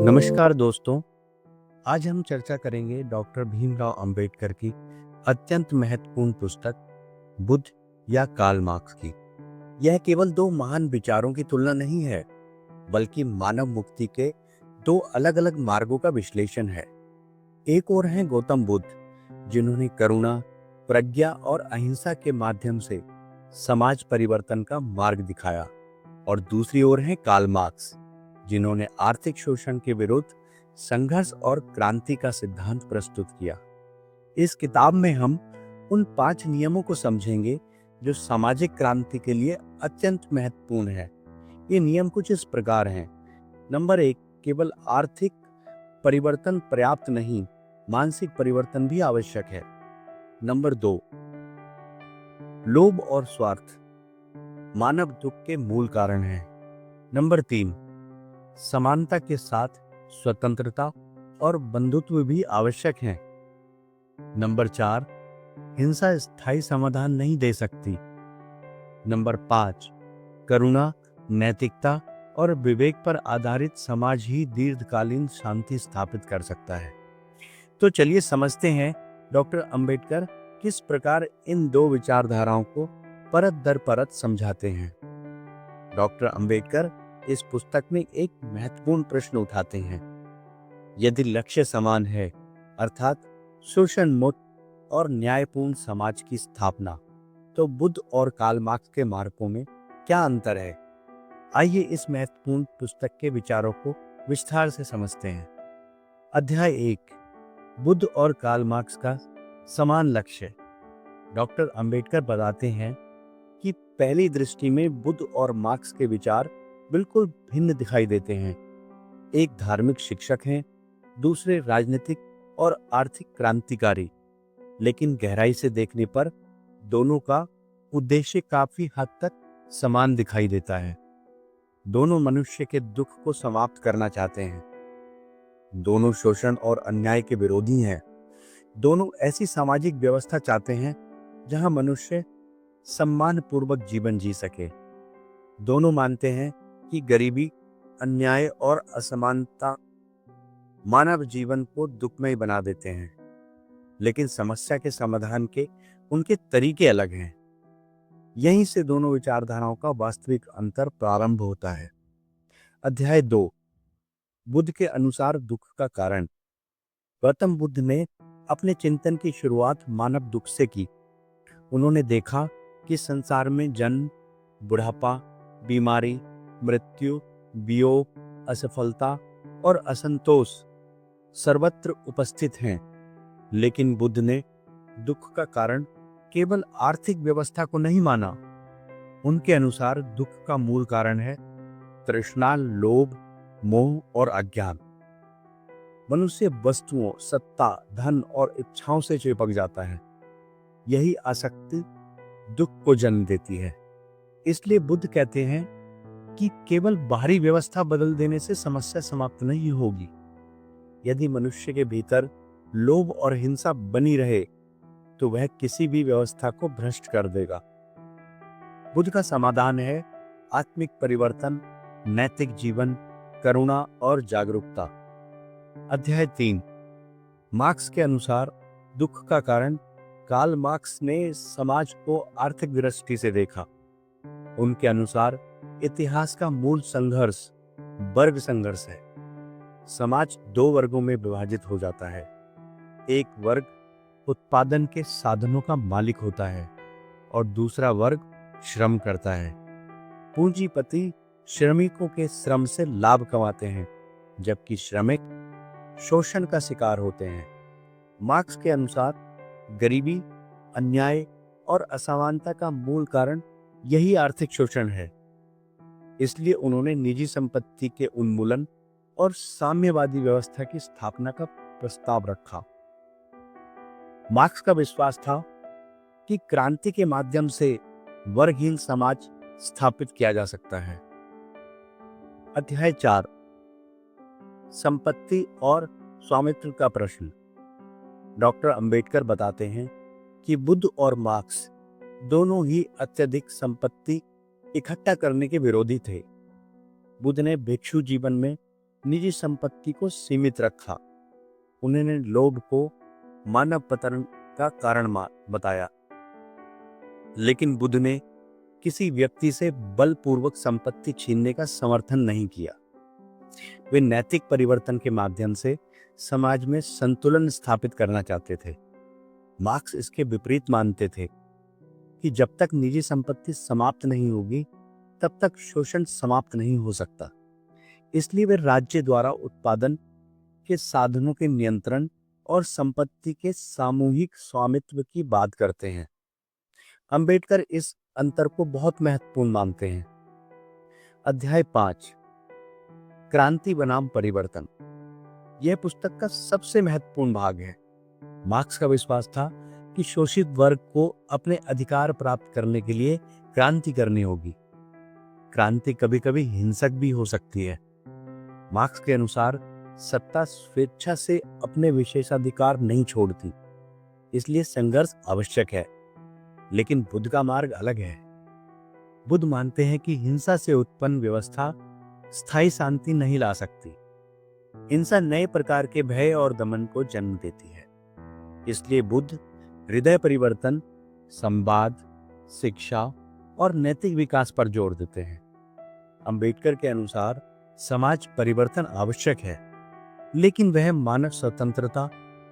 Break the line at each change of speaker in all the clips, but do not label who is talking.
नमस्कार दोस्तों। आज हम चर्चा करेंगे डॉक्टर भीमराव अंबेडकर की अत्यंत महत्वपूर्ण पुस्तक बुद्ध या कार्ल मार्क्स की। यह केवल दो महान विचारों की तुलना नहीं है, बल्कि मानव मुक्ति के दो अलग अलग मार्गों का विश्लेषण है। एक ओर हैं गौतम बुद्ध, जिन्होंने करुणा, प्रज्ञा और अहिंसा के माध्यम से समाज परिवर्तन का मार्ग दिखाया, और दूसरी ओर हैं कार्ल मार्क्स, जिन्होंने आर्थिक शोषण के विरुद्ध संघर्ष और क्रांति का सिद्धांत प्रस्तुत किया। इस किताब में हम उन 5 नियमों को समझेंगे जो सामाजिक क्रांति के लिए अत्यंत महत्वपूर्ण है। ये नियम कुछ इस प्रकार हैं। नंबर 1, केवल आर्थिक परिवर्तन पर्याप्त नहीं, मानसिक परिवर्तन भी आवश्यक है। नंबर 2, लोभ और स्वार्थ मानव दुख के मूल कारण है। नंबर 3, समानता के साथ स्वतंत्रता और बंधुत्व भी आवश्यक है। नंबर 4, हिंसा स्थायी समाधान नहीं दे सकती। नंबर 5, करुणा, नैतिकता और विवेक पर आधारित समाज ही दीर्घकालीन शांति स्थापित कर सकता है। तो चलिए समझते हैं डॉक्टर अंबेडकर किस प्रकार इन दो विचारधाराओं को परत दर परत समझाते हैं। डॉक्टर अंबेडकर इस पुस्तक में एक महत्वपूर्ण प्रश्न उठाते हैं। यदि लक्ष्य समान है, अर्थात शोषण मुक्त और न्यायपूर्ण समाज की स्थापना, तो बुद्ध और कार्ल मार्क्स के मार्गों में क्या अंतर है? आइए इस महत्वपूर्ण पुस्तक के विचारों को विस्तार से समझते हैं। अध्याय 1, बुद्ध और कार्ल मार्क्स का समान लक्ष्य। डॉक्टर अंबेडकर बताते हैं कि पहली दृष्टि में बुद्ध और मार्क्स के विचार बिल्कुल भिन्न दिखाई देते हैं। एक धार्मिक शिक्षक हैं, दूसरे राजनीतिक और आर्थिक क्रांतिकारी। लेकिन गहराई से देखने पर दोनों का उद्देश्य काफी हद तक समान दिखाई देता है। दोनों मनुष्य के दुख को समाप्त करना चाहते हैं। दोनों शोषण और अन्याय के विरोधी हैं। दोनों ऐसी सामाजिक व्यवस्था चाहते हैं जहां मनुष्य सम्मानपूर्वक जीवन जी सके। दोनों मानते हैं कि गरीबी, अन्याय और असमानता मानव जीवन को दुखमय बना देते हैं, लेकिन समस्या के समाधान के उनके तरीके अलग हैं। यहीं से दोनों विचारधाराओं का वास्तविक अंतर प्रारंभ होता है। अध्याय 2, बुद्ध के अनुसार दुख का कारण। गौतम बुद्ध ने अपने चिंतन की शुरुआत मानव दुख से की। उन्होंने देखा कि संसार में जन्म, बुढ़ापा, बीमारी, मृत्यु, वियोग, असफलता और असंतोष सर्वत्र उपस्थित हैं। लेकिन बुद्ध ने दुख का कारण केवल आर्थिक व्यवस्था को नहीं माना। उनके अनुसार दुख का मूल कारण है तृष्णा, लोभ, मोह और अज्ञान। मनुष्य वस्तुओं, सत्ता, धन और इच्छाओं से चिपक जाता है। यही आसक्ति दुख को जन्म देती है। इसलिए बुद्ध कहते हैं कि केवल बाहरी व्यवस्था बदल देने से समस्या समाप्त नहीं होगी। यदि मनुष्य के भीतर लोभ और हिंसा बनी रहे, तो वह किसी भी व्यवस्था को भ्रष्ट कर देगा। बुद्ध का समाधान है आत्मिक परिवर्तन, नैतिक जीवन, करुणा और जागरूकता। अध्याय 3, मार्क्स के अनुसार दुख का कारण। कार्ल मार्क्स ने समाज को आर्थिक दृष्टि से देखा। उनके अनुसार इतिहास का मूल संघर्ष वर्ग संघर्ष है। समाज दो वर्गों में विभाजित हो जाता है। एक वर्ग उत्पादन के साधनों का मालिक होता है और दूसरा वर्ग श्रम करता है। पूंजीपति श्रमिकों के श्रम से लाभ कमाते हैं, जबकि श्रमिक शोषण का शिकार होते हैं। मार्क्स के अनुसार गरीबी, अन्याय और असमानता का मूल कारण यही आर्थिक शोषण है। इसलिए उन्होंने निजी संपत्ति के उन्मूलन और साम्यवादी व्यवस्था की स्थापना का प्रस्ताव रखा। मार्क्स का विश्वास था कि क्रांति के माध्यम से वर्गहीन समाज स्थापित किया जा सकता है। अध्याय 4, संपत्ति और स्वामित्व का प्रश्न। डॉक्टर अंबेडकर बताते हैं कि बुद्ध और मार्क्स दोनों ही अत्यधिक संपत्ति इकट्ठा करने के विरोधी थे। बुद्ध ने भिक्षु जीवन में निजी संपत्ति को सीमित रखा। उन्होंने लोभ को मानव पतन का कारण बताया। लेकिन बुद्ध ने किसी व्यक्ति से बलपूर्वक संपत्ति छीनने का समर्थन नहीं किया। वे नैतिक परिवर्तन के माध्यम से समाज में संतुलन स्थापित करना चाहते थे। मार्क्स इसके विपरीत मानते थे कि जब तक निजी संपत्ति समाप्त नहीं होगी तब तक शोषण समाप्त नहीं हो सकता। इसलिए वे राज्य द्वारा उत्पादन के साधनों के नियंत्रण और संपत्ति के सामूहिक स्वामित्व की बात करते हैं। अंबेडकर इस अंतर को बहुत महत्वपूर्ण मानते हैं। अध्याय 5, क्रांति बनाम परिवर्तन। यह पुस्तक का सबसे महत्वपूर्ण भाग है। मार्क्स का विश्वास था कि शोषित वर्ग को अपने अधिकार प्राप्त करने के लिए क्रांति करनी होगी। क्रांति कभी कभी हिंसक भी हो सकती है। मार्क्स के अनुसार सत्ता स्वेच्छा से अपने विशेषाधिकार नहीं छोड़ती, इसलिए संघर्ष आवश्यक है। लेकिन बुद्ध का मार्ग अलग है। बुद्ध मानते हैं कि हिंसा से उत्पन्न व्यवस्था स्थायी शांति नहीं ला सकती। हिंसा नए प्रकार के भय और दमन को जन्म देती है। इसलिए बुद्ध हृदय परिवर्तन, संवाद, शिक्षा और नैतिक विकास पर जोर देते हैं। अंबेडकर के अनुसार समाज परिवर्तन आवश्यक है, लेकिन वह मानव स्वतंत्रता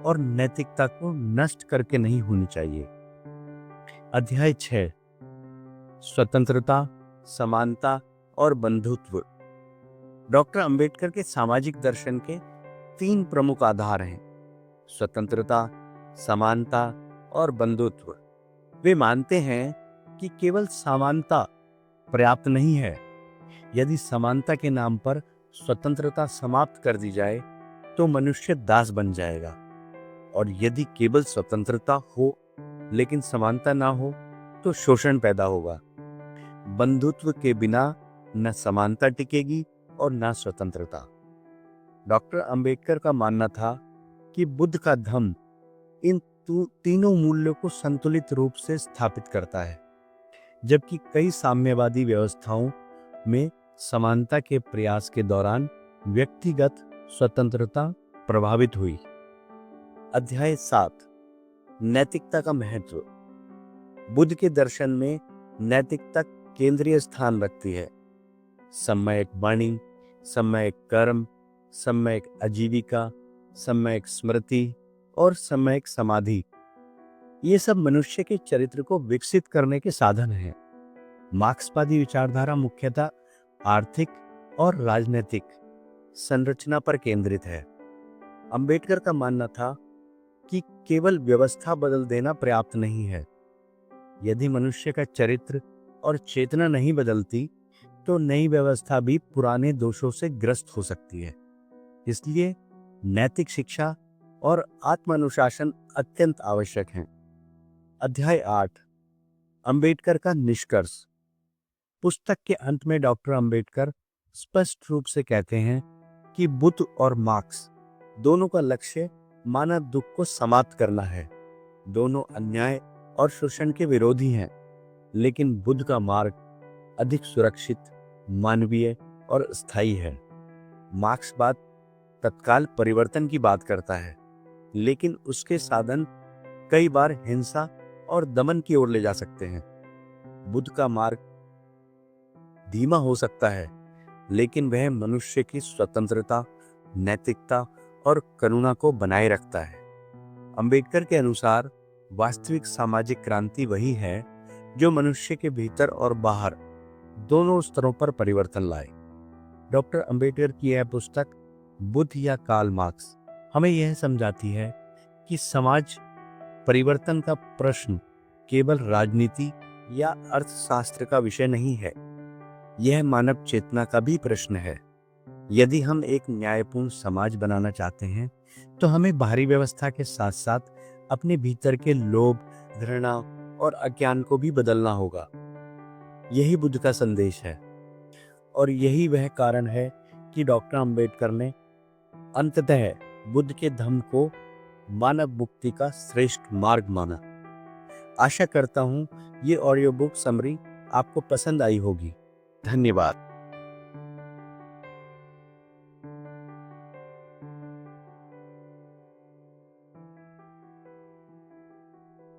और नैतिकता को नष्ट करके नहीं होनी चाहिए। अध्याय 6, स्वतंत्रता, समानता और बंधुत्व। डॉक्टर अंबेडकर के सामाजिक दर्शन के 3 प्रमुख आधार हैं: स्वतंत्रता, समानता और बंधुत्व। वे मानते हैं कि केवल समानता पर्याप्त नहीं है। यदि समानता के नाम पर स्वतंत्रता समाप्त कर दी जाए तो मनुष्य दास बन जाएगा, और यदि केवल स्वतंत्रता हो लेकिन समानता ना हो तो शोषण पैदा होगा। बंधुत्व के बिना न समानता टिकेगी और न स्वतंत्रता। डॉक्टर अंबेडकर का मानना था कि बुद्ध का धम्म इन तीनों मूल्यों को संतुलित रूप से स्थापित करता है, जबकि कई साम्यवादी व्यवस्थाओं में समानता के प्रयास के दौरान व्यक्तिगत स्वतंत्रता प्रभावित हुई। अध्याय 7, नैतिकता का महत्व। बुद्ध के दर्शन में नैतिकता केंद्रीय स्थान रखती है। सम्यक वाणी, सम्यक कर्म, सम्यक आजीविका, सम्यक स्मृति और सम्यक समाधि, ये सब मनुष्य के चरित्र को विकसित करने के साधन हैं। मार्क्सवादी विचारधारा मुख्यतः आर्थिक और राजनीतिक संरचना पर केंद्रित है। अंबेडकर का मानना था कि केवल व्यवस्था बदल देना पर्याप्त नहीं है। यदि मनुष्य का चरित्र और चेतना नहीं बदलती तो नई व्यवस्था भी पुराने दोषों से ग्रस्त हो सकती है। इसलिए नैतिक शिक्षा और आत्मानुशासन अत्यंत आवश्यक हैं। अध्याय 8, अंबेडकर का निष्कर्ष। पुस्तक के अंत में डॉक्टर अंबेडकर स्पष्ट रूप से कहते हैं कि बुद्ध और मार्क्स दोनों का लक्ष्य मानव दुख को समाप्त करना है। दोनों अन्याय और शोषण के विरोधी हैं, लेकिन बुद्ध का मार्ग अधिक सुरक्षित, मानवीय और स्थायी है। मार्क्सवाद तत्काल परिवर्तन की बात करता है, लेकिन उसके साधन कई बार हिंसा और दमन की ओर ले जा सकते हैं। बुद्ध का मार्ग धीमा हो सकता है, लेकिन वह मनुष्य की स्वतंत्रता, नैतिकता और करुणा को बनाए रखता है। अंबेडकर के अनुसार वास्तविक सामाजिक क्रांति वही है जो मनुष्य के भीतर और बाहर दोनों स्तरों पर परिवर्तन लाए। डॉक्टर अंबेडकर की यह पुस्तक बुद्ध या कार्ल मार्क्स हमें यह समझाती है कि समाज परिवर्तन का प्रश्न केवल राजनीति या अर्थशास्त्र का विषय नहीं है, यह मानव चेतना का भी प्रश्न है। यदि हम एक न्यायपूर्ण समाज बनाना चाहते हैं तो हमें बाहरी व्यवस्था के साथ साथ अपने भीतर के लोभ, घृणा और अज्ञान को भी बदलना होगा। यही बुद्ध का संदेश है, और यही वह कारण है कि डॉक्टर अंबेडकर ने अंततः बुद्ध के धम्म को मानव मुक्ति का श्रेष्ठ मार्ग माना। आशा करता हूं ये ऑडियो बुक समरी आपको पसंद आई होगी। धन्यवाद।